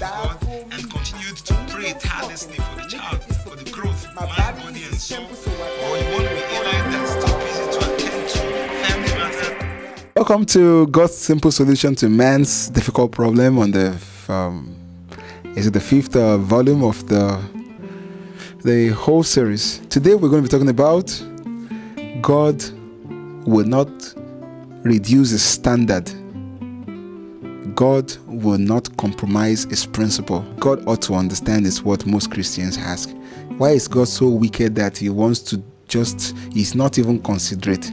to God and continued to pray tirelessly for the child, for the growth, mind, body, and soul, or you want to be Eli that's too busy to attend to family matters. Welcome to God's simple solution to man's difficult problem on the the fifth volume of the whole series. Today we're going to be talking about God will not reduce his standard. God will not compromise his principle. God ought to understand is what most Christians ask. Why is God so wicked that he wants to he's not even considerate?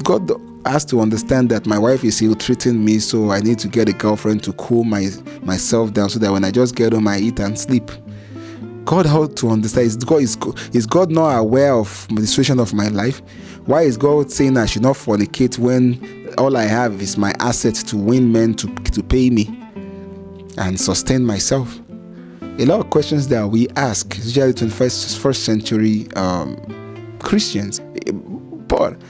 God has to understand that my wife is ill-treating me, so I need to get a girlfriend to cool myself down so that when I just get home I eat and sleep. God ought to understand. Is God not aware of the situation of my life? Why is God saying I should not fornicate when all I have is my assets to win men to pay me and sustain myself? A lot of questions that we ask, especially 21st century Christians. But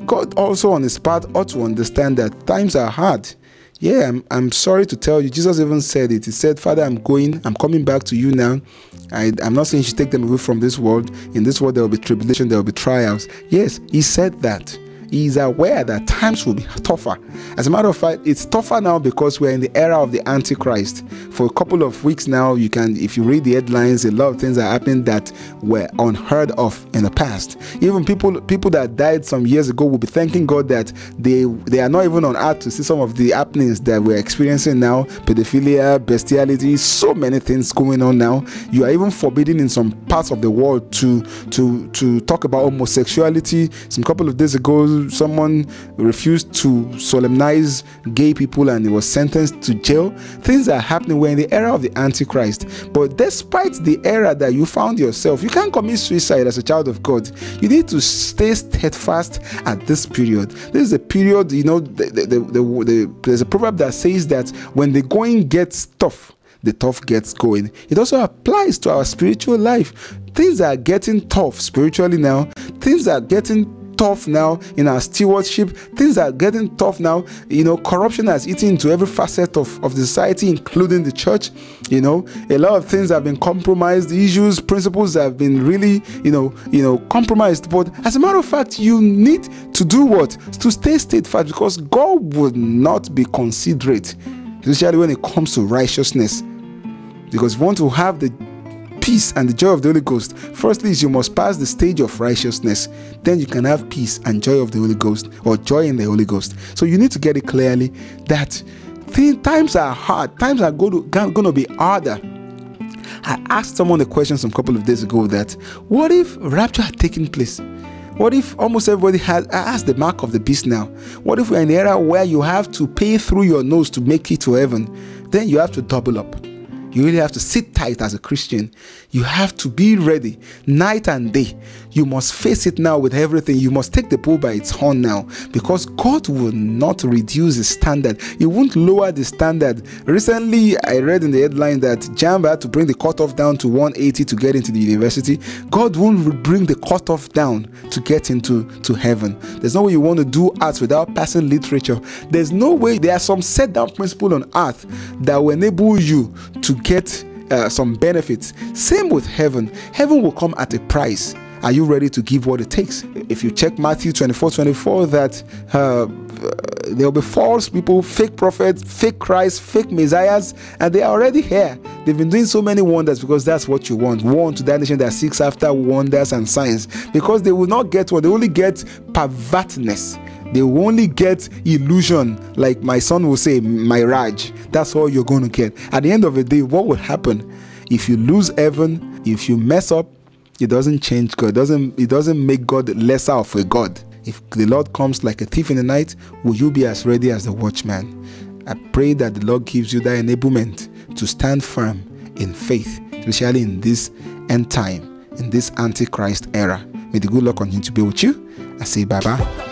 God also on his part ought to understand that times are hard. Yeah, I'm sorry to tell you, Jesus even said it. He said, Father, I'm coming back to you now. I'm not saying you should take them away from this world. In this world there will be tribulation, there will be trials. Yes, he said that. He is aware that times will be tougher. As a matter of fact, it's tougher now because we're in the era of the Antichrist. For a couple of weeks now, if you read the headlines, a lot of things are happening that were unheard of in the past. Even people that died some years ago will be thanking God that they are not even on earth to see some of the happenings that we're experiencing now. Pedophilia, bestiality, so many things going on now. You are even forbidden in some parts of the world to talk about homosexuality. Some couple of days ago, someone refused to solemnize gay people and he was sentenced to jail. Things are happening. We're in the era of the Antichrist. But despite the era that you found yourself, you can't commit suicide as a child of God. You need to stay steadfast at this period. This is a period, there's a proverb that says that when the going gets tough, the tough gets going. It also applies to our spiritual life. Things are getting tough spiritually now. Things are getting tough now in our stewardship. Things are getting tough now. Corruption has eaten into every facet of the society, including the church. A lot of things have been compromised. Issues, principles have been really, compromised. But as a matter of fact, you need to do what? To stay steadfast, because God would not be considerate, especially when it comes to righteousness. Because if you want to have the peace and the joy of the Holy Ghost, firstly is you must pass the stage of righteousness. Then you can have peace and joy of the Holy Ghost, or joy in the Holy Ghost. So you need to get it clearly that times are hard. Times are going to be harder. I asked someone a question some couple of days ago that, what if rapture had taken place? What if almost everybody has the mark of the beast now? What if we're in an era where you have to pay through your nose to make it to heaven? Then you have to double up. You really have to sit tight as a Christian. You have to be ready night and day. You must face it now with everything. You must take the bull by its horn now, because God will not reduce his standard. He won't lower the standard. Recently, I read in the headline that JAMB had to bring the cutoff down to 180 to get into the university. God won't bring the cutoff down to get into heaven. There's no way you want to do arts without passing literature. There's no way. There are some set down principles on earth that will enable you to get some benefits. Same with heaven. Heaven will come at a price. Are you ready to give what it takes? If you check Matthew 24:24, that there will be false people, fake prophets, fake Christ, fake messiahs, and they are already here. They've been doing so many wonders because that's what you want. Woe unto that nation that seeks after wonders and signs, because they will not get what they only get: pervertness. They will only get illusion, like my son will say, mirage. That's all you're going to get. At the end of the day, what will happen if you lose heaven? If you mess up, it doesn't change God. It doesn't make God lesser of a God. If the Lord comes like a thief in the night, will you be as ready as the watchman? I pray that the Lord gives you that enablement to stand firm in faith, especially in this end time, in this Antichrist era. May the good Lord continue to be with you. I say bye-bye.